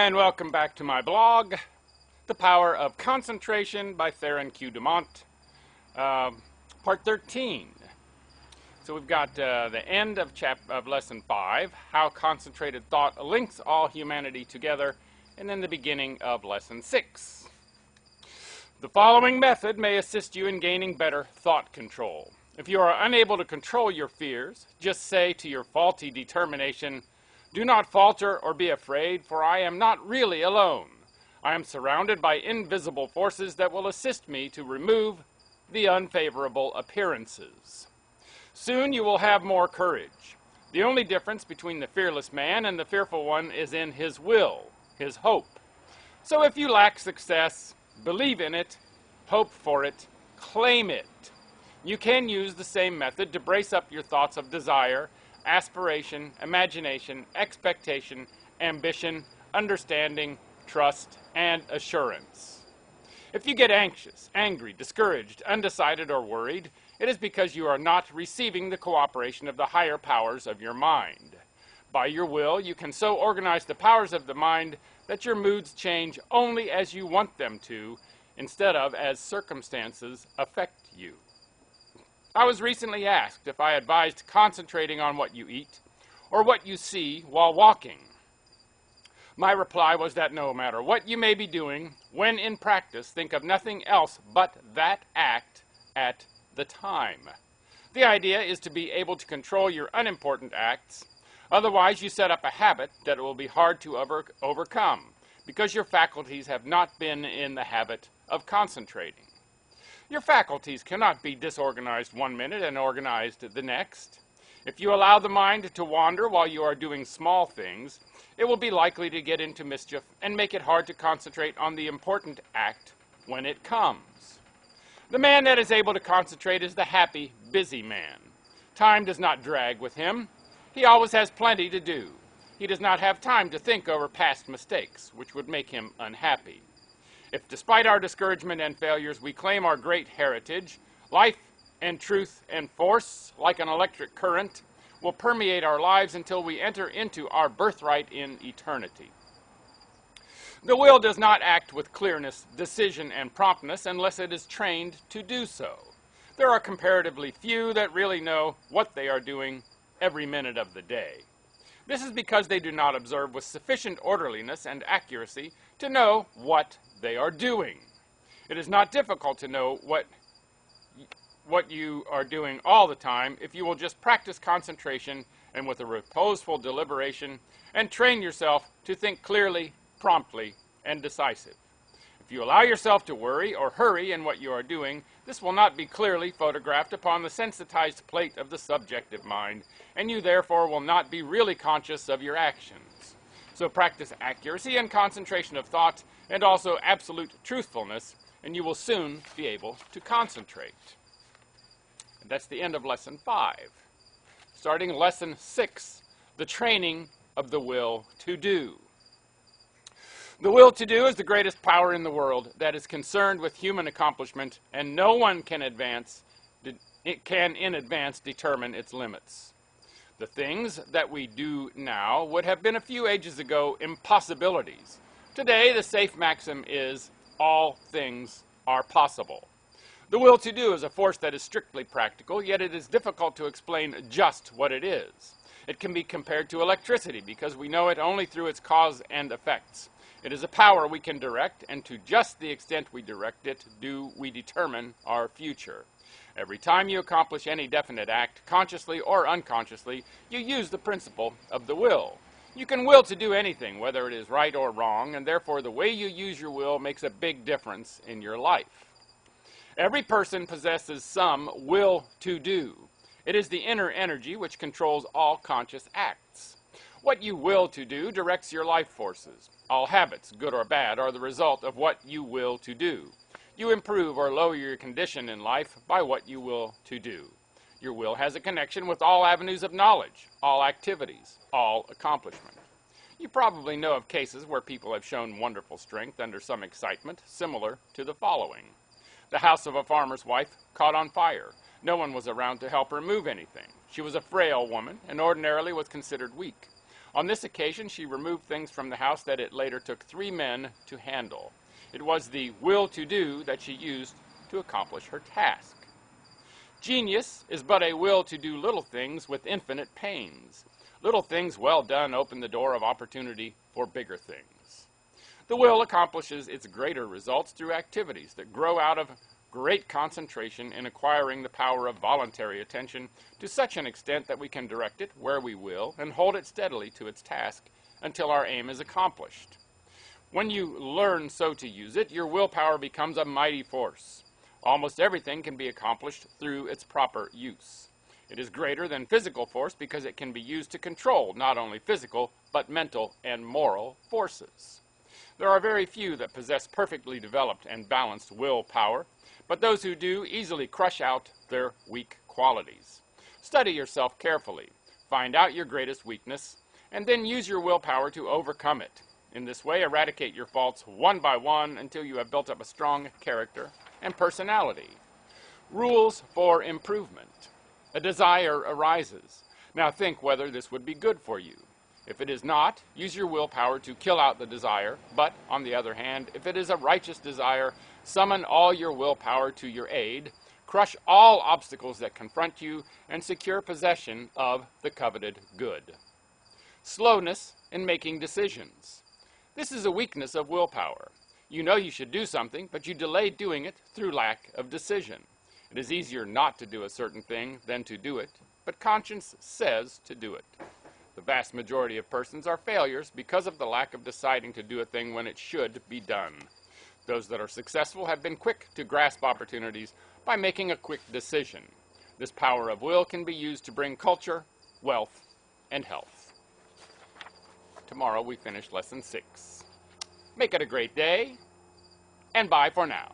And welcome back to my blog, The Power of Concentration by Theron Q. Dumont, part 13. So we've got the end of lesson 5, how concentrated thought links all humanity together, and then the beginning of lesson 6. The following method may assist you in gaining better thought control. If you are unable to control your fears, just say to your faulty determination, "Do not falter or be afraid, for I am not really alone. I am surrounded by invisible forces that will assist me to remove the unfavorable appearances." Soon you will have more courage. The only difference between the fearless man and the fearful one is in his will, his hope. So if you lack success, believe in it, hope for it, claim it. You can use the same method to brace up your thoughts of desire, aspiration, imagination, expectation, ambition, understanding, trust, and assurance. If you get anxious, angry, discouraged, undecided, or worried, it is because you are not receiving the cooperation of the higher powers of your mind. By your will, you can so organize the powers of the mind that your moods change only as you want them to, instead of as circumstances affect you. I was recently asked if I advised concentrating on what you eat or what you see while walking. My reply was that no matter what you may be doing, when in practice, think of nothing else but that act at the time. The idea is to be able to control your unimportant acts. Otherwise, you set up a habit that it will be hard to overcome because your faculties have not been in the habit of concentrating. Your faculties cannot be disorganized one minute and organized the next. If you allow the mind to wander while you are doing small things, it will be likely to get into mischief and make it hard to concentrate on the important act when it comes. The man that is able to concentrate is the happy, busy man. Time does not drag with him. He always has plenty to do. He does not have time to think over past mistakes, which would make him unhappy. If despite our discouragement and failures we claim our great heritage, life and truth and force, like an electric current, will permeate our lives until we enter into our birthright in eternity. The will does not act with clearness, decision, and promptness unless it is trained to do so. There are comparatively few that really know what they are doing every minute of the day. This is because they do not observe with sufficient orderliness and accuracy to know what they are doing. It is not difficult to know what you are doing all the time if you will just practice concentration and with a reposeful deliberation and train yourself to think clearly, promptly, and decisive. If you allow yourself to worry or hurry in what you are doing, this will not be clearly photographed upon the sensitized plate of the subjective mind, and you therefore will not be really conscious of your actions. So practice accuracy and concentration of thought, and also absolute truthfulness, and you will soon be able to concentrate. And that's the end of lesson 5. Starting lesson 6, the training of the will to do. The will to do is the greatest power in the world that is concerned with human accomplishment, and no one can in advance determine its limits. The things that we do now would have been a few ages ago impossibilities. Today, the safe maxim is, all things are possible. The will to do is a force that is strictly practical, yet it is difficult to explain just what it is. It can be compared to electricity because we know it only through its cause and effects. It is a power we can direct, and to just the extent we direct it, do we determine our future. Every time you accomplish any definite act, consciously or unconsciously, you use the principle of the will. You can will to do anything, whether it is right or wrong, and therefore the way you use your will makes a big difference in your life. Every person possesses some will to do. It is the inner energy which controls all conscious acts. What you will to do directs your life forces. All habits, good or bad, are the result of what you will to do. You improve or lower your condition in life by what you will to do. Your will has a connection with all avenues of knowledge, all activities, all accomplishment. You probably know of cases where people have shown wonderful strength under some excitement, similar to the following. The house of a farmer's wife caught on fire. No one was around to help her move anything. She was a frail woman and ordinarily was considered weak. On this occasion, she removed things from the house that it later took 3 men to handle. It was the will to do that she used to accomplish her task. Genius is but a will to do little things with infinite pains. Little things well done open the door of opportunity for bigger things. The will accomplishes its greater results through activities that grow out of great concentration in acquiring the power of voluntary attention to such an extent that we can direct it where we will and hold it steadily to its task until our aim is accomplished. When you learn so to use it, your willpower becomes a mighty force. Almost everything can be accomplished through its proper use. It is greater than physical force because it can be used to control not only physical, but mental and moral forces. There are very few that possess perfectly developed and balanced willpower, but those who do easily crush out their weak qualities. Study yourself carefully, find out your greatest weakness, and then use your willpower to overcome it. In this way, eradicate your faults one by one until you have built up a strong character and personality. Rules for improvement. A desire arises. Now think whether this would be good for you. If it is not, use your willpower to kill out the desire, but, on the other hand, if it is a righteous desire, summon all your willpower to your aid, crush all obstacles that confront you, and secure possession of the coveted good. Slowness in making decisions. This is a weakness of willpower. You know you should do something, but you delay doing it through lack of decision. It is easier not to do a certain thing than to do it, but conscience says to do it. The vast majority of persons are failures because of the lack of deciding to do a thing when it should be done. Those that are successful have been quick to grasp opportunities by making a quick decision. This power of will can be used to bring culture, wealth, and health. Tomorrow we finish Lesson 6. Make it a great day, and bye for now.